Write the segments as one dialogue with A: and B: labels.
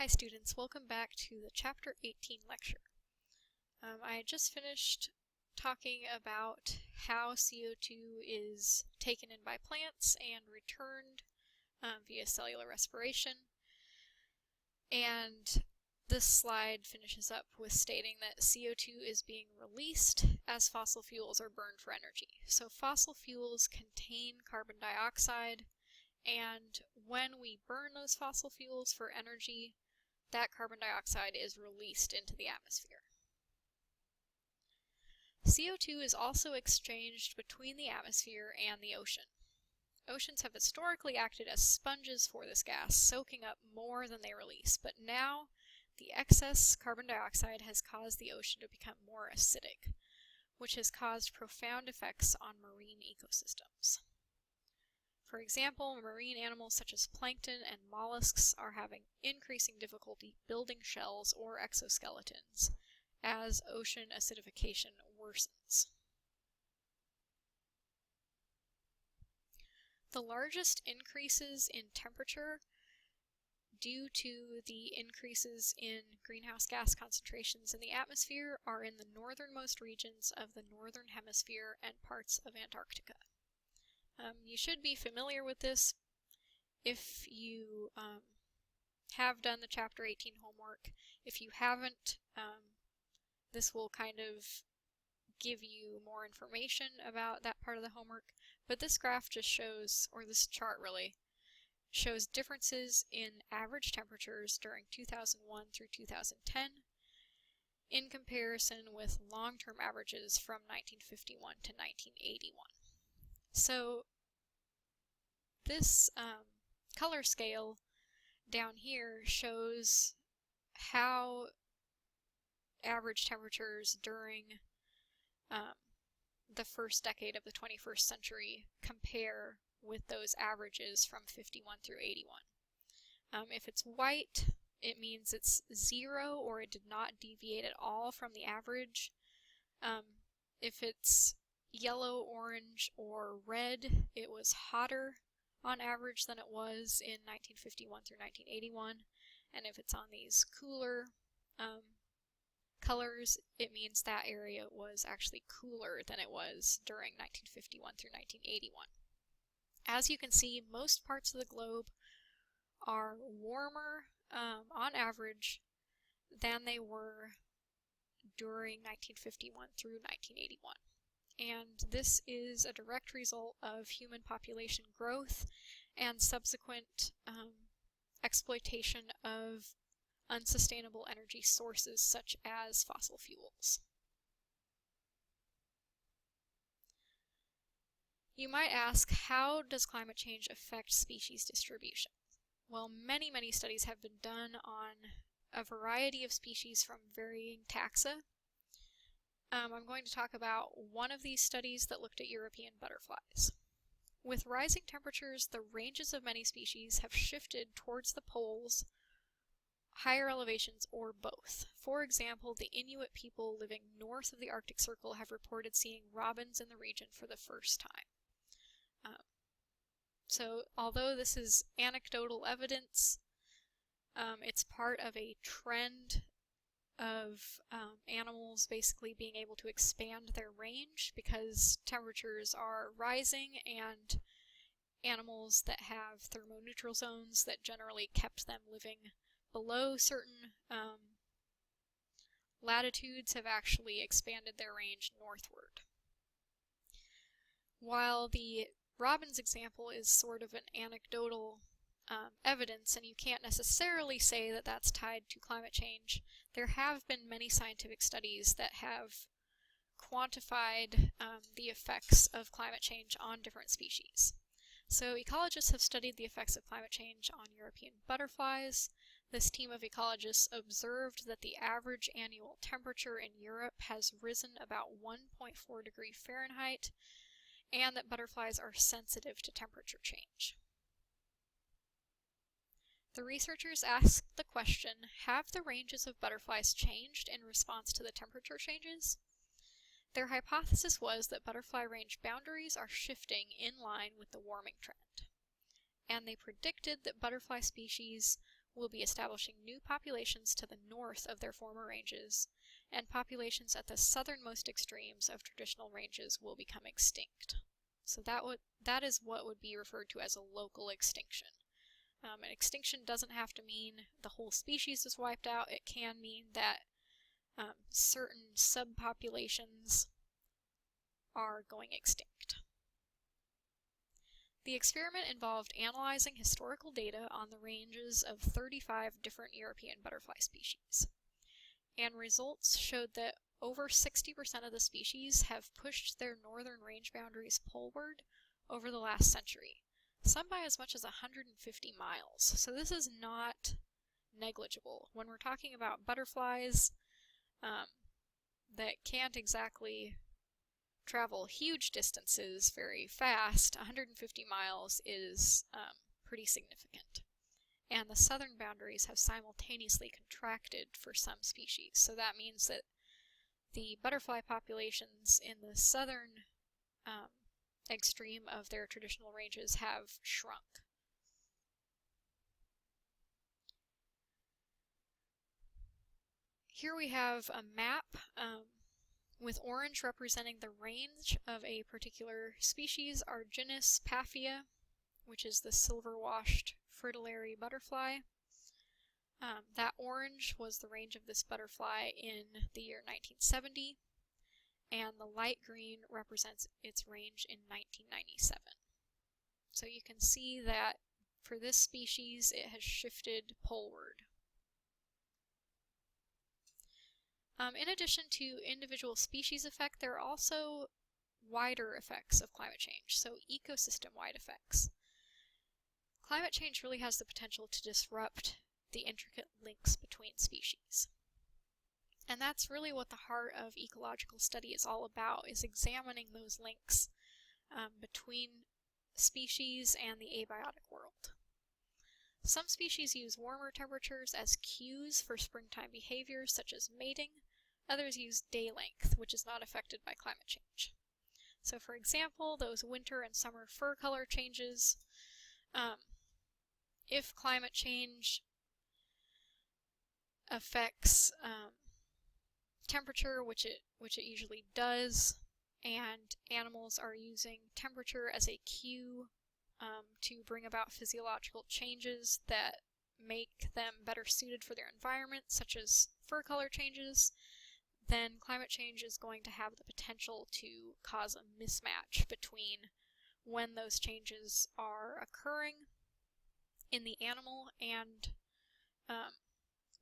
A: Hi students, welcome back to the Chapter 18 lecture. I had just finished talking about how CO2 is taken in by plants and returned via cellular respiration. And this slide finishes up with stating that CO2 is being released as fossil fuels are burned for energy. So fossil fuels contain carbon dioxide, and when we burn those fossil fuels for energy, that carbon dioxide is released into the atmosphere. CO2 is also exchanged between the atmosphere and the ocean. Oceans have historically acted as sponges for this gas, soaking up more than they release, but now the excess carbon dioxide has caused the ocean to become more acidic, which has caused profound effects on marine ecosystems. For example, marine animals such as plankton and mollusks are having increasing difficulty building shells or exoskeletons as ocean acidification worsens. The largest increases in temperature due to the increases in greenhouse gas concentrations in the atmosphere are in the northernmost regions of the northern hemisphere and parts of Antarctica. You should be familiar with this if you have done the Chapter 18 homework. If you haven't, this will kind of give you more information about that part of the homework. But this graph just shows, or this chart really, shows differences in average temperatures during 2001 through 2010 in comparison with long-term averages from 1951 to 1981. So this color scale down here shows how average temperatures during the first decade of the 21st century compare with those averages from 51 through 81. If it's white, it means it's 0 or it did not deviate at all from the average. If it's yellow, orange, or red, it was hotter on average than it was in 1951 through 1981. And if it's on these cooler colors, it means that area was actually cooler than it was during 1951 through 1981. As you can see, most parts of the globe are warmer on average than they were during 1951 through 1981. And this is a direct result of human population growth and subsequent exploitation of unsustainable energy sources such as fossil fuels. You might ask, how does climate change affect species distribution? Well, many studies have been done on a variety of species from varying taxa. I'm going to talk about one of these studies that looked at European butterflies. With rising temperatures, the ranges of many species have shifted towards the poles, higher elevations, or both. For example, the Inuit people living north of the Arctic Circle have reported seeing robins in the region for the first time. So although this is anecdotal evidence, it's part of a trend of animals basically being able to expand their range because temperatures are rising, and animals that have thermoneutral zones that generally kept them living below certain latitudes have actually expanded their range northward. While the robin's example is sort of an anecdotal evidence, and you can't necessarily say that that's tied to climate change, there have been many scientific studies that have quantified the effects of climate change on different species. So ecologists have studied the effects of climate change on European butterflies. This team of ecologists observed that the average annual temperature in Europe has risen about 1.4 degrees Fahrenheit, and that butterflies are sensitive to temperature change. The researchers asked the question, have the ranges of butterflies changed in response to the temperature changes? Their hypothesis was that butterfly range boundaries are shifting in line with the warming trend, and they predicted that butterfly species will be establishing new populations to the north of their former ranges, and populations at the southernmost extremes of traditional ranges will become extinct. So that is what would be referred to as a local extinction. An extinction doesn't have to mean the whole species is wiped out. It can mean that certain subpopulations are going extinct. The experiment involved analyzing historical data on the ranges of 35 different European butterfly species, and results showed that over 60% of the species have pushed their northern range boundaries poleward over the last century, some by as much as 150 miles. So this is not negligible. When we're talking about butterflies that can't exactly travel huge distances very fast, 150 miles is pretty significant. And the southern boundaries have simultaneously contracted for some species. So that means that the butterfly populations in the southern extreme of their traditional ranges have shrunk. Here we have a map with orange representing the range of a particular species, Argynnis paphia, which is the silver-washed fritillary butterfly. That orange was the range of this butterfly in the year 1970, and the light green represents its range in 1997. So you can see that for this species it has shifted poleward. In addition to individual species effect, there are also wider effects of climate change, so ecosystem-wide effects. Climate change really has the potential to disrupt the intricate links between species. And that's really what the heart of ecological study is all about, is examining those links between species and the abiotic world. Some species use warmer temperatures as cues for springtime behaviors such as mating. Others use day length, which is not affected by climate change. So for example, those winter and summer fur color changes, if climate change affects temperature, which it usually does, and animals are using temperature as a cue to bring about physiological changes that make them better suited for their environment, such as fur color changes, then climate change is going to have the potential to cause a mismatch between when those changes are occurring in the animal and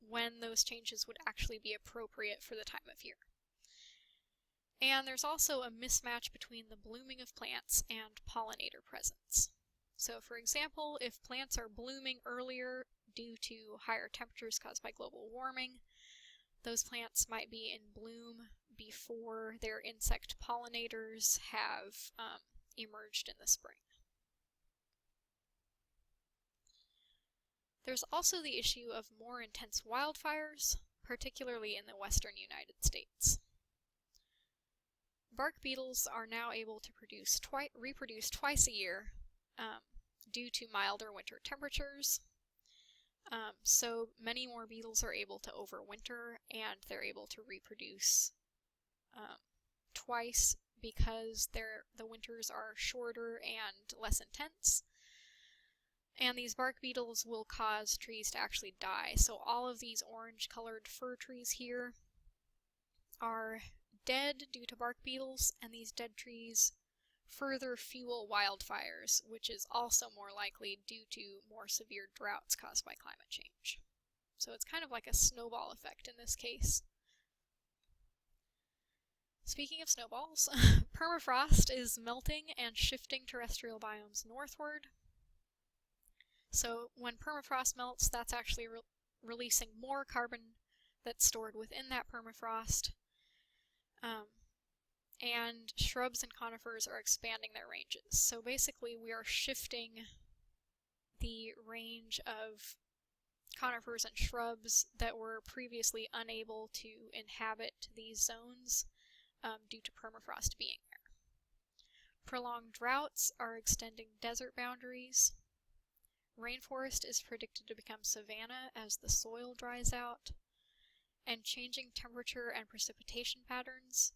A: when those changes would actually be appropriate for the time of year. And there's also a mismatch between the blooming of plants and pollinator presence. So for example, if plants are blooming earlier due to higher temperatures caused by global warming, those plants might be in bloom before their insect pollinators have emerged in the spring. There's also the issue of more intense wildfires, particularly in the western United States. Bark beetles are now able to reproduce twice a year due to milder winter temperatures. So many more beetles are able to overwinter, and they're able to reproduce twice because the winters are shorter and less intense. And these bark beetles will cause trees to actually die. So all of these orange-colored fir trees here are dead due to bark beetles, and these dead trees further fuel wildfires, which is also more likely due to more severe droughts caused by climate change. So it's kind of like a snowball effect in this case. Speaking of snowballs, permafrost is melting and shifting terrestrial biomes northward. So when permafrost melts, that's actually releasing more carbon that's stored within that permafrost. And shrubs and conifers are expanding their ranges. So basically we are shifting the range of conifers and shrubs that were previously unable to inhabit these zones due to permafrost being there. Prolonged droughts are extending desert boundaries. Rainforest is predicted to become savanna as the soil dries out, and changing temperature and precipitation patterns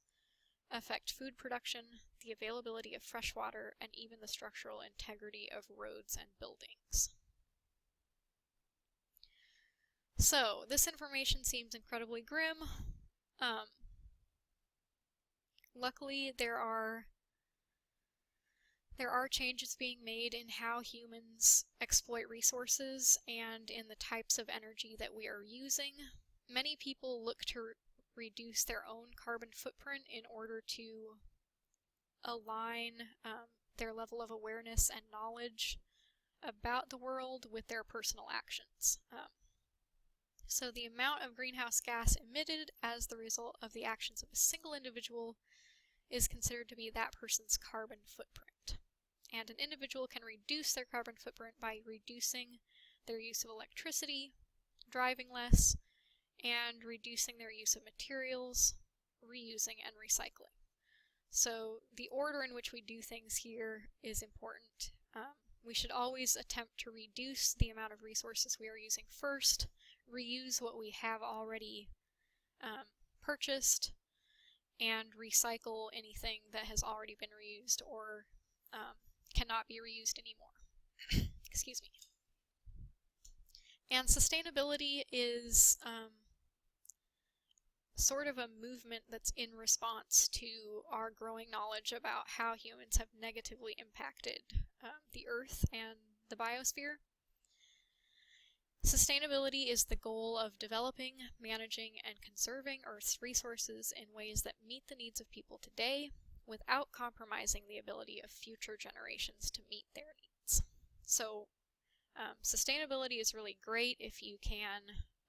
A: affect food production, the availability of fresh water, and even the structural integrity of roads and buildings. So, this information seems incredibly grim. Luckily, there are changes being made in how humans exploit resources and in the types of energy that we are using. Many people look to reduce their own carbon footprint in order to align their level of awareness and knowledge about the world with their personal actions. So the amount of greenhouse gas emitted as the result of the actions of a single individual is considered to be that person's carbon footprint. And an individual can reduce their carbon footprint by reducing their use of electricity, driving less, and reducing their use of materials, reusing, and recycling. So the order in which we do things here is important. We should always attempt to reduce the amount of resources we are using first, reuse what we have already purchased, and recycle anything that has already been reused or cannot be reused anymore. Excuse me. And sustainability is sort of a movement that's in response to our growing knowledge about how humans have negatively impacted the Earth and the biosphere. Sustainability is the goal of developing, managing, and conserving Earth's resources in ways that meet the needs of people today without compromising the ability of future generations to meet their needs. So, sustainability is really great if you can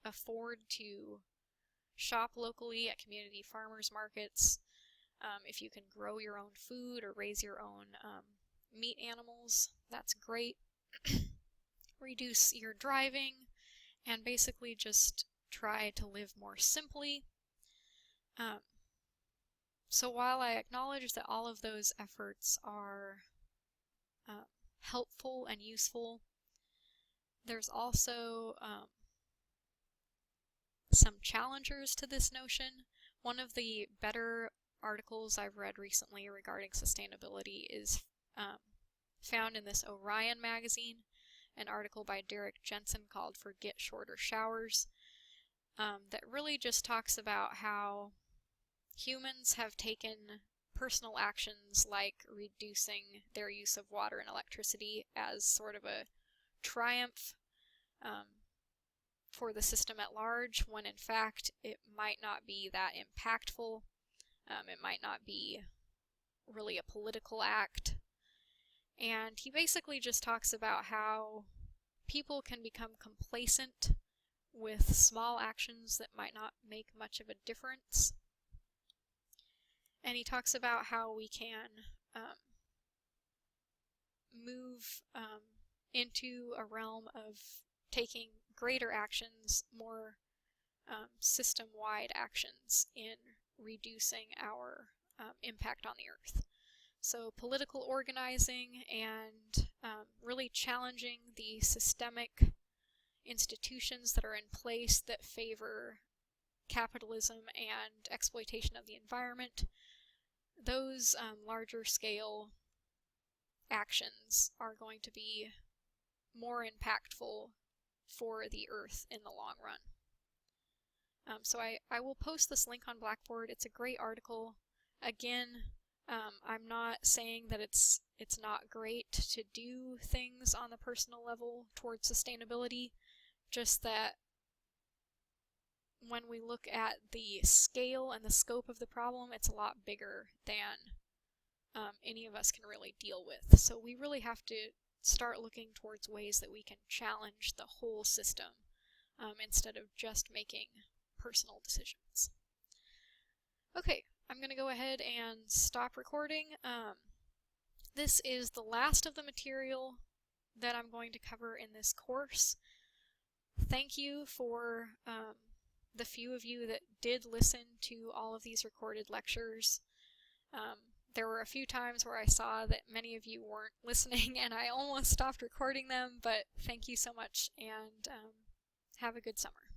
A: afford to shop locally at community farmers markets, if you can grow your own food or raise your own meat animals, that's great. Reduce your driving, and basically just try to live more simply. So while I acknowledge that all of those efforts are helpful and useful, there's also some challengers to this notion. One of the better articles I've read recently regarding sustainability is found in this Orion magazine, an article by Derek Jensen called Forget Shorter Showers, that really just talks about how humans have taken personal actions like reducing their use of water and electricity as sort of a triumph for the system at large, when in fact it might not be that impactful. It might not be really a political act. And he basically just talks about how people can become complacent with small actions that might not make much of a difference. And he talks about how we can move into a realm of taking greater actions, more system-wide actions in reducing our impact on the Earth. So political organizing and really challenging the systemic institutions that are in place that favor capitalism and exploitation of the environment, those larger scale actions are going to be more impactful for the Earth in the long run. So I will post this link on Blackboard. It's a great article. Again, I'm not saying that it's not great to do things on the personal level towards sustainability, just that when we look at the scale and the scope of the problem, it's a lot bigger than any of us can really deal with. So we really have to start looking towards ways that we can challenge the whole system instead of just making personal decisions. Okay, I'm going to go ahead and stop recording. This is the last of the material that I'm going to cover in this course. Thank you for the few of you that did listen to all of these recorded lectures. There were a few times where I saw that many of you weren't listening, and I almost stopped recording them, but thank you so much, and have a good summer.